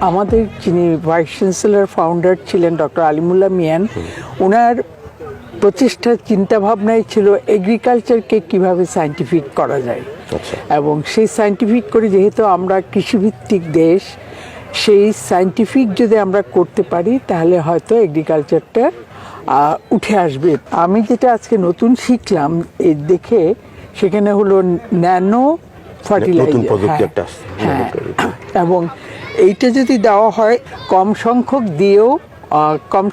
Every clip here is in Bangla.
আমাদের যিনি ভাইস চ্যান্সেলর ফাউন্ডার ছিলেন ডক্টর আলিমুল্লাহ মিয়ান, ওনার প্রচেষ্টা চিন্তাভাবনাই ছিল এগ্রিকালচারকে কিভাবে সায়েন্টিফিক করা যায়। এবং সেই সায়েন্টিফিক করে, যেহেতু আমরা কৃষিভিত্তিক দেশ, সেই সায়েন্টিফিক যদি আমরা করতে পারি তাহলে হয়তো এগ্রিকালচারটা উঠে আসবে। আমি যেটা আজকে নতুন শিখলাম দেখে, সেখানে হলো ন্যানো ফার্টিলাইজার, এবং এইটা যদি দেওয়া হয় কম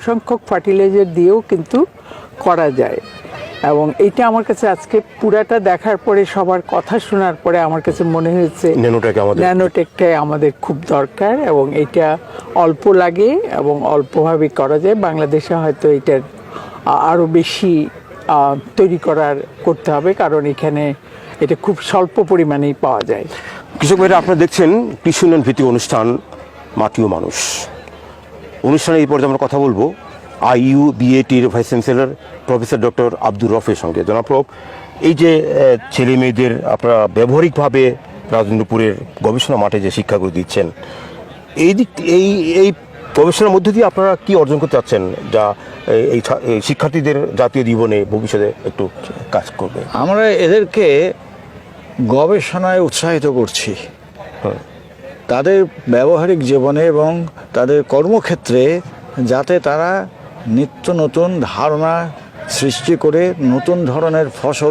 সংখ্যক ফার্টিলাইজার দিয়েও কিন্তু করা যায়। এবং এইটা আমার কাছে আজকে পুরাটা দেখার পরে, সবার কথা শোনার পরে আমার কাছে মনে হয়েছে ন্যানোটেকটাই আমাদের খুব দরকার, এবং এটা অল্প লাগে এবং অল্পভাবে করা যায়। বাংলাদেশে হয়তো এটার আরও বেশি তৈরি করতে হবে, কারণ এখানে এটা খুব স্বল্প পরিমাণেই পাওয়া যায়। কৃষক ভাইরা, আপনারা দেখছেন কৃষি উন্নয়ন ভিত্তিক অনুষ্ঠান মাটি ও মানুষ। অনুষ্ঠানে এই পর্যায়ে আমরা কথা বলবো IUBATর vice chancellor professor doctor Abdur রফের সঙ্গে। জনাব প্রফ, এই যে ছেলে মেয়েদের আপনারা ব্যবহারিকভাবে রাজেন্দ্রপুরের গবেষণা মাঠে যে শিক্ষাগুলো দিচ্ছেন, এই গবেষণার মধ্যে দিয়ে আপনারা কি অর্জন করতে চাচ্ছেন, যা এই শিক্ষার্থীদের জাতীয় জীবনে ভবিষ্যতে একটু কাজ করবে? আমরা এদেরকে গবেষণায় উৎসাহিত করছি, তাদের ব্যবহারিক জীবনে এবং তাদের কর্মক্ষেত্রে, যাতে তারা নিত্য নতুন ধারণা সৃষ্টি করে নতুন ধরনের ফসল